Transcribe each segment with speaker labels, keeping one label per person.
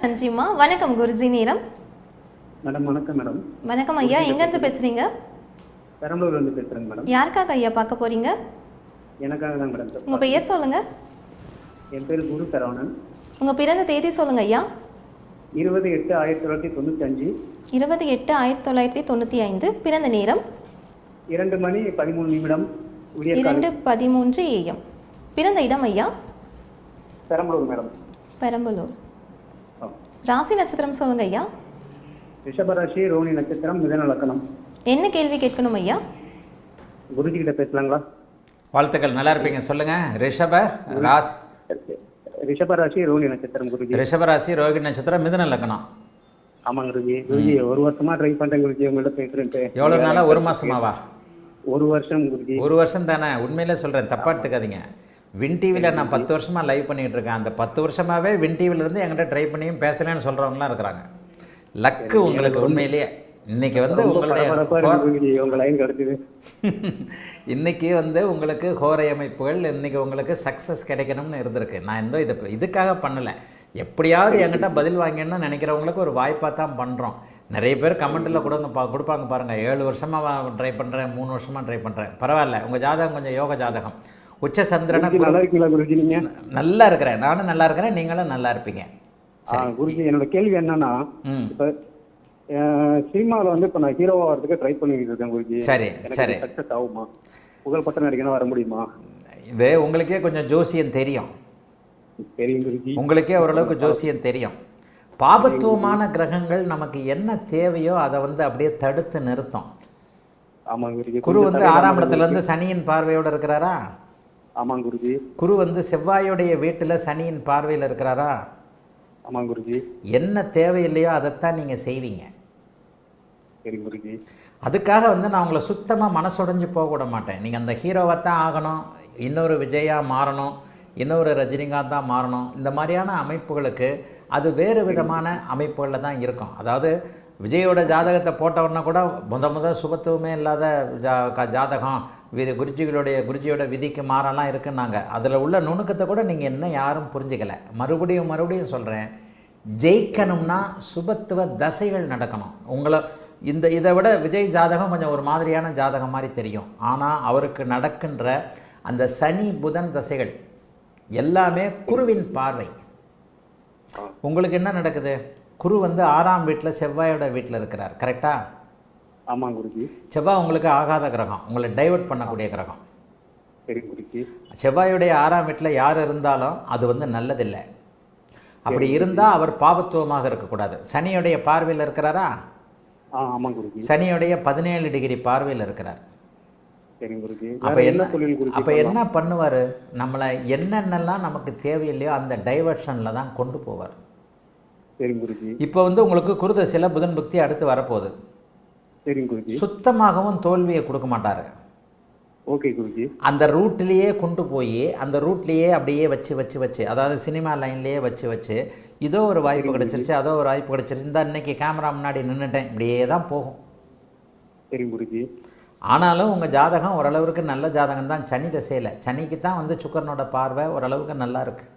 Speaker 1: நன்றிம்மா. வணக்கம் குருஜி நேரம்.
Speaker 2: மேடம் வணக்கம் மேடம்.
Speaker 1: வணக்கம் ஐயா. எங்கேருந்து பேசுகிறீங்க?
Speaker 2: பெரம்பலூர்லேருந்து பேசுகிறேங்க மேடம்.
Speaker 1: யாருக்காக ஐயா பார்க்க போகிறீங்க?
Speaker 2: எனக்காக தான் மேடம்.
Speaker 1: உங்கள் பெயர் சொல்லுங்கள்.
Speaker 2: என் பேர் குரு சரவணன்.
Speaker 1: உங்கள் பிறந்த தேதி சொல்லுங்கள் ஐயா.
Speaker 2: 20/8/1995.
Speaker 1: 20/8/1995. பிறந்த நேரம்
Speaker 2: 2:13
Speaker 1: 2:13 AM. பிறந்த இடம் ஐயா?
Speaker 2: பெரம்பலூர் மேடம்.
Speaker 1: பெரம்பலூர். ராசி நட்சத்திரம் சொல்லுங்க ஐயா.
Speaker 2: ரிஷபராசி, ரோஹிணி நட்சத்திரம், மிதுன லக்னம்.
Speaker 1: என்ன கேள்வி கேட்கணும் ஐயா?
Speaker 2: குருஜி கிட்ட பேசலாங்களா?
Speaker 3: வாழ்த்துக்கள், நல்லா இருப்பீங்க. சொல்லுங்க.
Speaker 2: ரிஷபராசி, ரோஹிணி நட்சத்திரம் குருஜி.
Speaker 3: ரிஷபராசி, ரோஹிணி நட்சத்திரம், மிதுன லக்னம்.
Speaker 2: ஆமாங்க குருஜி. குருஜி ஒரு வருஷமா ட்ரை பண்றேன் குருஜி, உங்கள்ட்ட பேசுறேன்ட்டு.
Speaker 3: எவ்வளவு நாளா? ஒரு மாசமாவா?
Speaker 2: ஒரு வருஷம் குருஜி.
Speaker 3: ஒரு வருஷம் தானே? உண்மையிலே சொல்றேன், தப்பா எடுத்துக்காதீங்க. வின் டிவியில் நான் 10 வருஷமா லைவ் பண்ணிட்டு இருக்கேன். அந்த 10 வருஷமாவே வின் டிவில இருந்து என்கிட்ட ட்ரை பண்ணியும் பேசலன்னு சொல்றவங்கலாம் இருக்கிறாங்க. லக்கு உங்களுக்கு உண்மையிலேயே. இன்னைக்கு வந்து உங்களுடைய இன்னைக்கு வந்து உங்களுக்கு ஹோரை அமைப்புகள் இன்னைக்கு உங்களுக்கு சக்ஸஸ் கிடைக்கணும்னு இருந்திருக்கு. நான் இதுக்காக பண்ணலை. எப்படியாவது என்கிட்ட பதில் வாங்கினா நினைக்கிறவங்களுக்கு ஒரு வாய்ப்பாக தான் பண்ணுறோம். நிறைய பேர் கமெண்ட்டில் கொடுப்பாங்க பாருங்கள். 7 வருஷமாக ட்ரை பண்ணுறேன், 3 வருஷமாக ட்ரை பண்ணுறேன். பரவாயில்ல, உங்கள் ஜாதகம் கொஞ்சம் யோக ஜாதகம். உச்ச சந்திரனை நல்லா இருக்கிறேன், நானும் நல்லா இருக்கிறேன், நீங்களும் நல்லா இருப்பீங்க.
Speaker 2: குருஜி என்னோட கேள்வி என்னன்னா, இப்போ சினிமாவில் வந்து இப்போ நான் ஹீரோவா வரதுக்கு ட்ரை பண்ணிட்டு இருக்கேன் குருஜி.
Speaker 3: சரி சரி.
Speaker 2: சக்ஸஸ் ஆகுமா? புகழ்பெற்ற நடிகனா வர முடியுமா?
Speaker 3: இது உங்களுக்கே கொஞ்சம் ஜோசியம் தெரியும்.
Speaker 2: தெரியும் குருஜி.
Speaker 3: உங்களுக்கே ஓரளவுக்கு ஜோசியம் தெரியும். பாபத்துவமான கிரகங்கள் நமக்கு என்ன தேவையோ அதை வந்து அப்படியே தடுத்து நிறுத்தும்.
Speaker 2: ஆமாம் குருஜி.
Speaker 3: குரு வந்து 6ஆம் இடத்துல இருந்து சனியின் பார்வையோடு இருக்கிறாரா?
Speaker 2: ஆமாம் குருஜி.
Speaker 3: குரு வந்து செவ்வாயுடைய வீட்டில் சனியின் பார்வையில் இருக்கிறாரா?
Speaker 2: ஆமாம் குருஜி.
Speaker 3: என்ன தேவையில்லையோ அதைத்தான் நீங்கள் செய்வீங்க.
Speaker 2: சரி குருஜி.
Speaker 3: அதுக்காக வந்து நான் உங்களை சுத்தமாக மனசுடைஞ்சு போக விட மாட்டேன். நீங்கள் அந்த ஹீரோவை தான் ஆகணும், இன்னொரு விஜயாக மாறணும், இன்னொரு ரஜினிகாந்தாக மாறணும். இந்த மாதிரியான அமைப்புகளுக்கு அது வேறு விதமான அமைப்புகளில் தான் இருக்கும். அதாவது விஜயோட ஜாதகத்தை போட்டவுடனே கூட முத சுபத்துவமே இல்லாத ஜாதகம் குருஜியோட விதிக்கு மாறலாம் இருக்குன்னாங்க. அதில் உள்ள நுணுக்கத்தை கூட நீங்கள் என்ன யாரும் புரிஞ்சுக்கலை. மறுபடியும் சொல்கிறேன், ஜெயிக்கணும்னா சுபத்துவ தசைகள் நடக்கணும். இதை விட விஜய் ஜாதகம் கொஞ்சம் ஒரு மாதிரியான ஜாதகம் மாதிரி தெரியும். ஆனால் அவருக்கு நடக்கின்ற அந்த சனி புதன் தசைகள் எல்லாமே குருவின் பார்வை. உங்களுக்கு என்ன நடக்குது? குரு வந்து 6ஆம் வீட்டில் செவ்வாயோட வீட்டில் இருக்கிறார், கரெக்டா?
Speaker 2: ஆமாம் குருஜி.
Speaker 3: செவ்வாய் உங்களுக்கு ஆகாத கிரகம், உங்களை டைவர்ட் பண்ணக்கூடிய கிரகம்.
Speaker 2: சரி குருஜி.
Speaker 3: செவ்வாயுடைய 6ஆம் வீட்டில் யார் இருந்தாலும் அது வந்து நல்லதில்லை. அப்படி இருந்தால் அவர் பாபத்துவமாக இருக்கக்கூடாது. சனியுடைய பார்வையில் இருக்கிறாரா?
Speaker 2: ஆமாம் குருஜி.
Speaker 3: சனியுடைய 17 டிகிரி பார்வையில் இருக்கிறார்.
Speaker 2: சரி குருஜி.
Speaker 3: அப்போ என்ன பண்ணுவார்? நம்மளை என்னென்னலாம் நமக்கு தேவையில்லையோ அந்த டைவர்ஷனில் தான் கொண்டு போவார்.
Speaker 2: சரி குருஜி.
Speaker 3: இப்போ வந்து உங்களுக்கு குருதசையில் புதன் புக்தி அடுத்து வரப்போகுது.
Speaker 2: சரி குருஜி.
Speaker 3: சுத்தமாகவும் தோல்வியை கொடுக்க மாட்டார்.
Speaker 2: ஓகே குருஜி.
Speaker 3: அந்த ரூட்லேயே கொண்டு போய் அந்த ரூட்லேயே அப்படியே வச்சு அதாவது சினிமா லைன்லேயே வச்சு இதோ ஒரு வாய்ப்பு கிடைச்சிருச்சு, அதோ ஒரு வாய்ப்பு கிடைச்சிருச்சு, இந்த இன்னைக்கு கேமரா முன்னாடி நின்றுட்டேன், இப்படியே தான் போகும்.
Speaker 2: சரி குருஜி.
Speaker 3: ஆனாலும் உங்கள் ஜாதகம் ஓரளவுக்கு நல்ல ஜாதகம் தான். சனி தசையில் சனிக்கு தான் வந்து சுக்கரனோட பார்வை ஓரளவுக்கு நல்லா இருக்குது.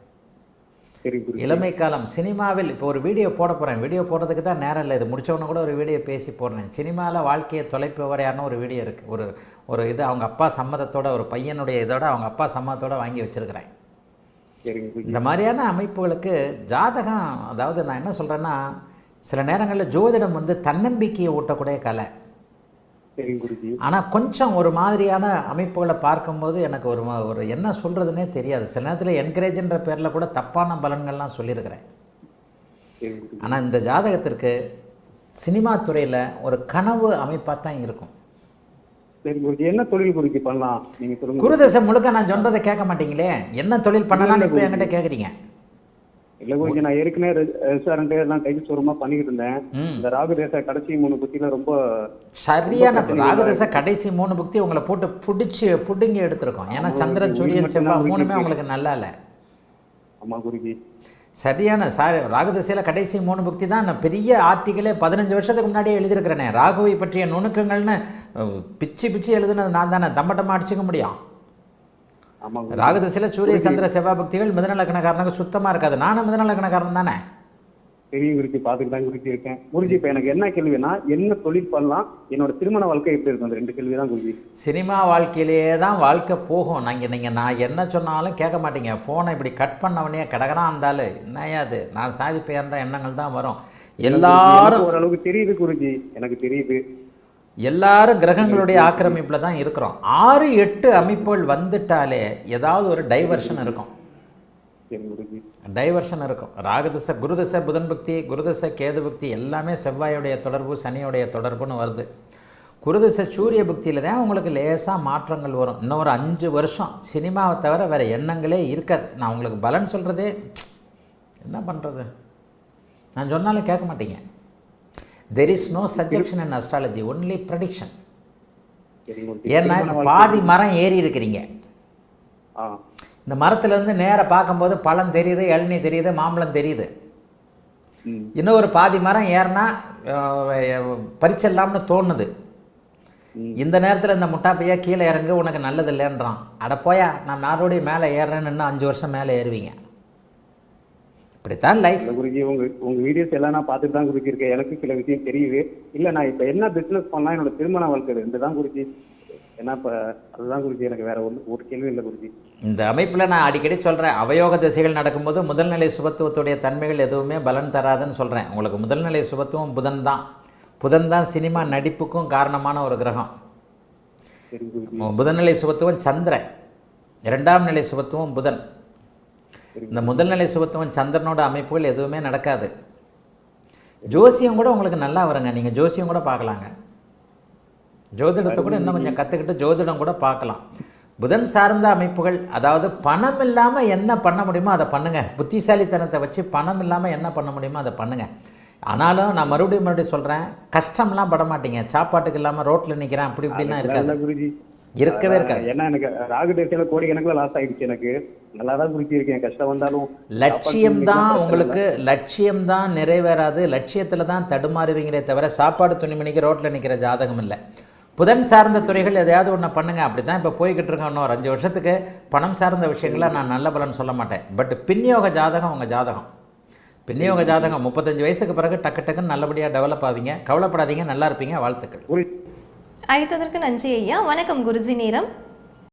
Speaker 3: இளமை காலம். சினிமாவில் இப்போ ஒரு வீடியோ போட போகிறேன். வீடியோ போடுறதுக்கு தான் நேரம் இல்லை. இது முடித்தவொன்னே கூட ஒரு வீடியோ பேசி போடுறேன். சினிமாவில் வாழ்க்கையை தொலைப்பவர் யாருன்னு ஒரு வீடியோ இருக்குது. ஒரு இது அவங்க அப்பா சம்மதத்தோட, ஒரு பையனுடைய இதோட அவங்க அப்பா சம்மதத்தோடு வாங்கி வச்சுருக்கிறேன். இந்த மாதிரியான அமைப்புகளுக்கு ஜாதகம், அதாவது நான் என்ன சொல்கிறேன்னா, சில நேரங்களில் ஜோதிடம் வந்து தன்னம்பிக்கையை ஊட்டக்கூடிய கலை. ஆனால் கொஞ்சம் ஒரு மாதிரியான அமைப்புகளை பார்க்கும்போது எனக்கு ஒரு என்ன சொல்கிறதுனே தெரியாது. சில நேரத்தில் என்கரேஜ்ன்ற பேரில் கூட தப்பான பலன்கள்லாம் சொல்லியிருக்கிறேன். ஆனால் இந்த ஜாதகத்திற்கு சினிமா துறையில் ஒரு கனவு அமைப்பாக தான் இருக்கும்.
Speaker 2: என்ன தொழில் குறித்து பண்ணலாம் நீங்கள் சொல்லுங்க.
Speaker 3: குருதசை முழுக்க நான் சொன்னதை கேட்க மாட்டீங்களே. என்ன தொழில் பண்ணலாம்னு இப்போ என்கிட்ட கேட்குறீங்க?
Speaker 2: இல்லை குருஜி, நான் ஏற்கனவே ரெஸ்டாரண்ட் எல்லாம் கைது சோரமாக பண்ணிக்கிட்டு இருந்தேன். இந்த ராகுதேச கடைசி 3 புக்தியில் ரொம்ப
Speaker 3: சரியான ராகுதேச கடைசி 3 புக்தி உங்களை போட்டு புடுங்கி எடுத்துருக்கோம். ஏன்னா சந்திரன் சூரியன் செவ்வாய் 3மே உங்களுக்கு நல்லா இல்லை.
Speaker 2: ஆமாம் குருஜி.
Speaker 3: சரியான ராகுதசையில் கடைசி 3 புக்தி தான். நான் பெரிய ஆர்டிகளே 15 வருஷத்துக்கு முன்னாடியே எழுதியிருக்கிறேனே. ராகுவை பற்றிய நுணுக்கங்கள்னு பிச்சு எழுதுனது நான் தானே. தம்பட்டமாக அடிச்சுக்க முடியும். ராகுதசையில் சூரிய சந்திர செவ்வாய் பக்திகள் மிதுன லக்னக்காரனுக்கு சுத்தமாக இருக்காது. நானும் மிதுன லக்னக்காரன் தானே.
Speaker 2: தெரியும் குருஜி, பார்த்துட்டு தான் குருஜி இருக்கேன். குருஜி இப்ப எனக்கு என்ன கேள்வினா, என்ன தொழில் பண்ணலாம், என்னோட திருமண வாழ்க்கை எப்படி இருக்கும், அந்த 2 கேள்வி தான் குருஜி.
Speaker 3: சினிமா வாழ்க்கையிலேயே தான் வாழ்க்கை போகும். நீங்கள் நான் என்ன சொன்னாலும் கேட்க மாட்டீங்க. ஃபோனை இப்படி கட் பண்ணவனே கிடக்கிறான் இருந்தாலும் என்னையா அது, நான் சாதிப்பேன்ற எண்ணங்கள் தான் வரும். எல்லாரும்
Speaker 2: ஓரளவுக்கு தெரியுது குருஜி, எனக்கு தெரியுது.
Speaker 3: எல்லாரும் கிரகங்களுடைய ஆக்கிரமிப்பில் தான் இருக்கிறோம். 6, 8 அமைப்புகள் வந்துட்டாலே ஏதாவது ஒரு டைவர்ஷன் இருக்கும். டைவர்ஷன் இருக்கும். ராகுதசை, குருதசை, புதன் பக்தி, குருதசை, கேது பக்தி எல்லாமே செவ்வாயுடைய தொடர்பு, சனியுடைய தொடர்புன்னு வருது. குருதசை சூரிய பக்தியில் தான் உங்களுக்கு லேசாக மாற்றங்கள் வரும். இன்னும் ஒரு 5 வருஷம் சினிமாவை தவிர வேறு எண்ணங்களே இருக்காது. நான் உங்களுக்கு பலன் சொல்கிறதே என்ன பண்ணுறது, நான் சொன்னாலும் கேட்க மாட்டீங்க. There is no suggestion in astrology, only prediction. ஏன்னா பாதி மரம் ஏறி இருக்கிறீங்க. இந்த மரத்துலேருந்து நேராக பார்க்கும்போது பழம் தெரியுது, இளநீ தெரியுது, மாம்பழம் தெரியுது. இன்னும் ஒரு பாதி மரம் ஏறினா பறிச்சிடலாம்னு தோணுது. இந்த நேரத்தில் இந்த முட்டாப்பையா கீழே இறங்கு, உனக்கு நல்லது இல்லைன்றான். அட போயா, நான் நாடோடைய மேலே ஏறுறேன்னு இன்னும் 5 வருஷம் மேலே ஏறுவீங்க. இப்படித்தான் லைஃப்.
Speaker 2: குருஜி உங்க வீடியோஸ் எல்லாம் நான் பார்த்துட்டு தான் குருஜி இருக்கேன். எனக்கு சில விஷயம் தெரியுது. இல்லை நான் இப்போ என்ன பிஸ்னஸ் பண்ணலாம், என்னோட திருமண வாழ்க்கை 2 தான் குருஜி. ஏன்னா இப்போ அதுதான் குருஜி, எனக்கு வேற ஒரு கேள்வி இல்லை குருஜி.
Speaker 3: இந்த அமைப்பில் நான் அடிக்கடி சொல்கிறேன், அவயோக திசைகள் நடக்கும்போது முதல்நிலை சுபத்துவத்துடைய தன்மைகள் எதுவுமே பலன் தராதுன்னு சொல்கிறேன். உங்களுக்கு முதல்நிலை சுபத்துவம் புதன் தான். புதன் தான் சினிமா நடிப்புக்கும் காரணமான ஒரு கிரகம். புதன்நிலை சுபத்துவம் சந்திரன், 2ஆம் நிலை சுபத்துவம் புதன். இந்த முதல்நிலை சுபத்துவம் சந்திரனோட அமைப்புகள் எதுவுமே நடக்காது. ஜோசியம் கூட உங்களுக்கு நல்லா வருங்க. நீங்கள் ஜோசியம் கூட பார்க்கலாங்க. ஜோதிடத்தை கூட இன்னும் கொஞ்சம் கற்றுக்கிட்டு ஜோதிடம் கூட பார்க்கலாம். புதன் சார்ந்த அமைப்புகள், அதாவது பணம் இல்லாமல் என்ன பண்ண முடியுமோ அதை பண்ணுங்கள். புத்திசாலித்தனத்தை வச்சு பணம் இல்லாமல் என்ன பண்ண முடியுமோ அதை பண்ணுங்கள். ஆனாலும் நான் மறுபடியும் சொல்கிறேன், கஷ்டம்லாம் பட மாட்டீங்க. சாப்பாட்டுக்கு இல்லாமல் ரோட்டில் நிற்கிறேன் அப்படி இப்படிலாம் இருக்காது, இருக்கவே இருக்காது.
Speaker 2: ஏன்னா எனக்கு ராகு தேசியில் கோடிக்கணக்கில் லாஸ் ஆகிடுச்சு. எனக்கு நல்லா தான் குருஜி இருக்கேன். கஷ்டம் வந்தாலும்
Speaker 3: லட்சியம்தான் உங்களுக்கு, லட்சியம்தான் நிறைவேறாது. லட்சியத்தில் தான் தடுமாறுவீங்களே தவிர சாப்பாடு துணிமணிக்கு ரோட்டில் நிற்கிற ஜாதகம் இல்லை. புதன் சார்ந்த துறைகள் எதையாவது ஒன்று பண்ணுங்கள். அப்படி தான் இப்போ போய்கிட்டு இருக்கோம். இன்னும் 5 வருஷத்துக்கு பணம் சார்ந்த விஷயங்களை நான் நல்ல பலன் சொல்ல மாட்டேன். பட் பின்யோக ஜாதகம் உங்கள் ஜாதகம். பின்யோக ஜாதகம் 35 வயசுக்கு பிறகு டக்கு டக்குன்னு நல்லபடியாக டெவலப் ஆவீங்க. கவலைப்படாதீங்க, நல்லா இருப்பீங்க. வாழ்த்துக்கள்.
Speaker 1: அழைத்ததற்கு நன்றி ஐயா. வணக்கம் குருஜி. நேரம்